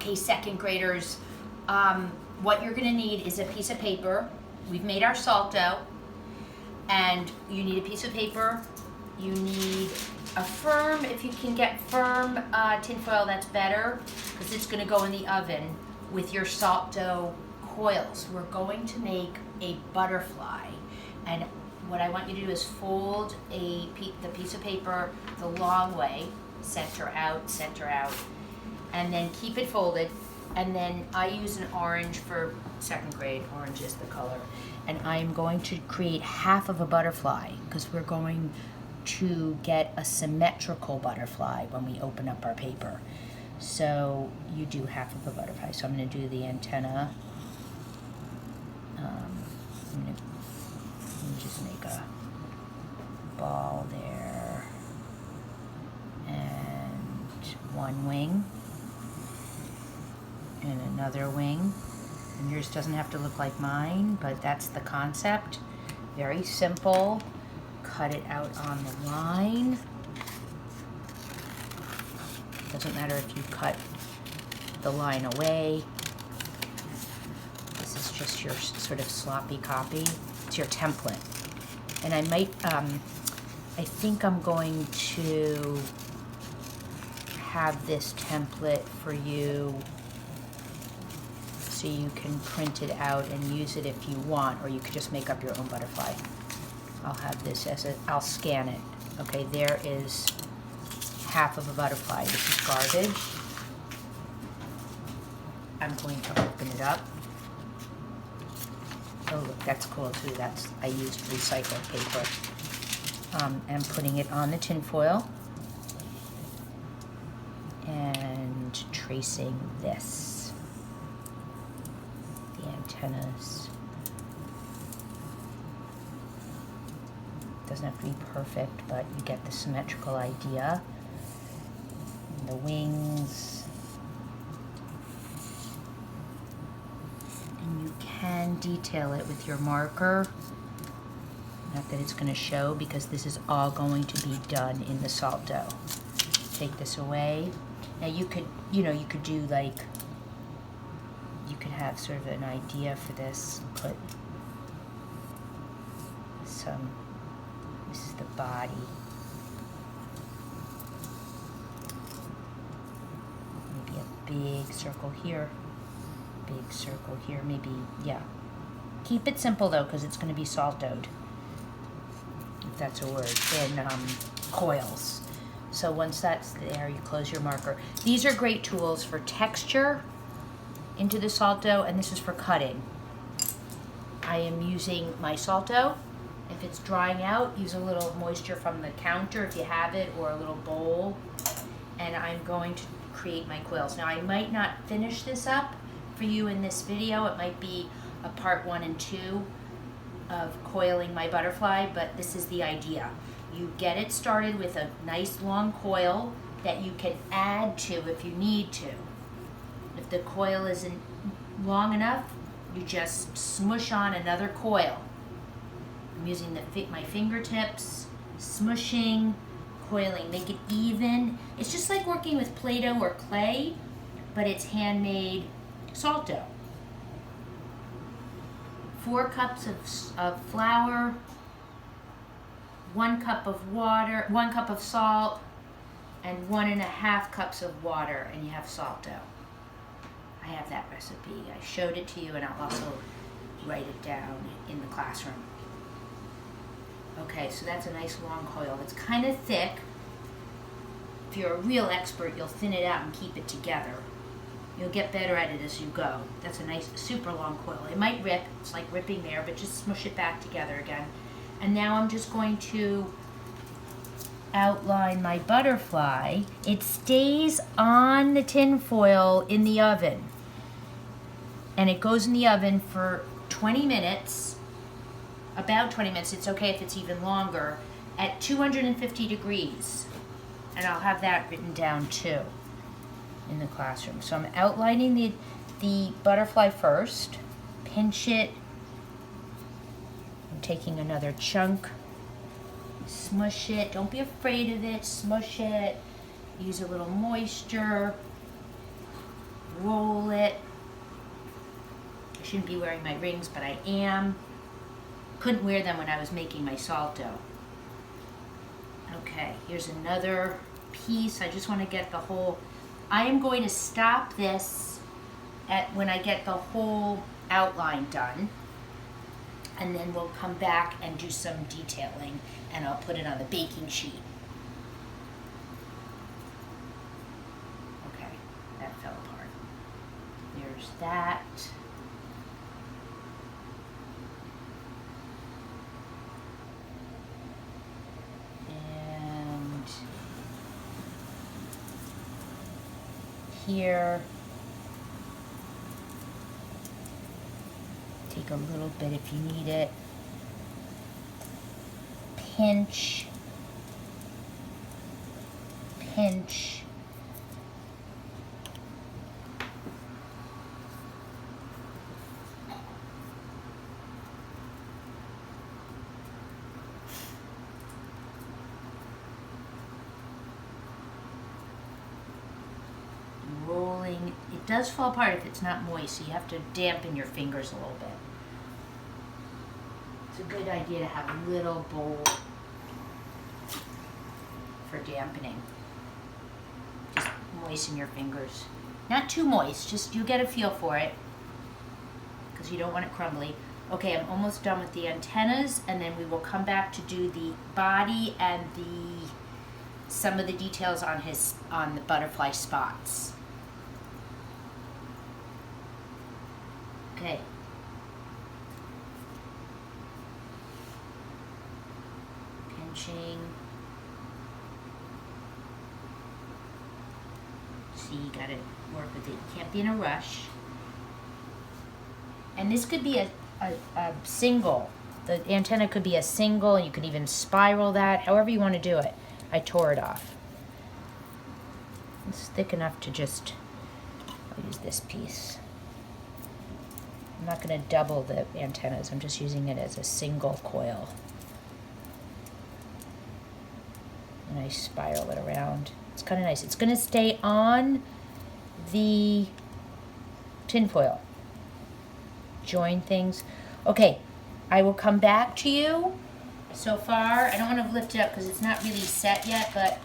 Okay, second graders, what you're gonna need is a piece of paper. We've made our salt dough, and you need a piece of paper. You need a firm, if you can get firm tinfoil, that's better, because it's gonna go in the oven with your salt dough coils. We're going to make a butterfly, and what I want you to do is fold the piece of paper the long way, center out, and then keep it folded. And then I use an orange for second grade. Orange is the color. And I'm going to create half of a butterfly, because we're going to get a symmetrical butterfly when we open up our paper. So you do half of a butterfly. So I'm going to do the antenna. Let me just make a ball there. And one wing. And another wing. And yours doesn't have to look like mine, but that's the concept. Very simple. Cut it out on the line. Doesn't matter if you cut the line away. This is just your sort of sloppy copy. It's your template. And I might, I think I'm going to have this template for you so you can print it out and use it if you want, or you could just make up your own butterfly. I'll have this I'll scan it. Okay, there is half of a butterfly. This is garbage. I'm going to open it up. Oh, look, that's cool too. I used recycled paper. And putting it on the tin foil and tracing this. The antennas. Doesn't have to be perfect, but you get the symmetrical idea. And the wings. And you can detail it with your marker. Not that it's going to show, because this is all going to be done in the salt dough. Take this away. Now you could do like, you could have sort of an idea for this. Put some, this is the body. Maybe a big circle here. Big circle here, maybe, yeah. Keep it simple though, because it's going to be salt doughed. If that's a word, in coils. So once that's there, you close your marker. These are great tools for texture into the salt dough, and this is for cutting. I am using my salt dough. If it's drying out, use a little moisture from the counter if you have it, or a little bowl. And I'm going to create my quills. Now I might not finish this up for you in this video. It might be a part 1 and 2 of coiling my butterfly, but this is the idea. You get it started with a nice long coil that you can add to if you need to. If the coil isn't long enough, you just smush on another coil. I'm using my fingertips, smushing, coiling, make it even. It's just like working with Play-Doh or clay, but it's handmade salt dough. 4 cups of flour, 1 cup of water, 1 cup of salt, and 1.5 cups of water, and you have salt dough. I have that recipe. I showed it to you, and I'll also write it down in the classroom. Okay, so that's a nice long coil. It's kind of thick. If you're a real expert, you'll thin it out and keep it together. You'll get better at it as you go. That's a nice, super long coil. It might rip, it's like ripping there, but just smush it back together again. And now I'm just going to outline my butterfly. It stays on the tin foil in the oven. And it goes in the oven for 20 minutes, about 20 minutes. It's okay if it's even longer, at 250 degrees. And I'll have that written down too in the classroom. So I'm outlining the butterfly first, pinch it, I'm taking another chunk, smush it, don't be afraid of it, smush it, use a little moisture, roll shouldn't be wearing my rings, but I am. Couldn't wear them when I was making my salt dough. Okay, here's another piece. I just want to get the whole, I am going to stop this at when I get the whole outline done. And then we'll come back and do some detailing, and I'll put it on the baking sheet. Okay, that fell apart. There's that. And here, take a little bit if you need it. Pinch. Pinch. Rolling. It does fall apart if it's not moist, so you have to dampen your fingers a little bit. It's a good idea to have a little bowl for dampening. Just moisten your fingers. Not too moist, just you get a feel for it, because you don't want it crumbly. Okay, I'm almost done with the antennas, and then we will come back to do the body and some of the details on the butterfly spots. Okay. Pinching. See, you gotta work with it. You can't be in a rush. And this could be a single. The antenna could be a single, and you could even spiral that, however you want to do it. I tore it off. It's thick enough to just, I'll use this piece. I'm not going to double the antennas, I'm just using it as a single coil. And I spiral it around. It's kind of nice. It's going to stay on the tinfoil. Join things. Okay, I will come back to you. So far, I don't want to lift it up because it's not really set yet, but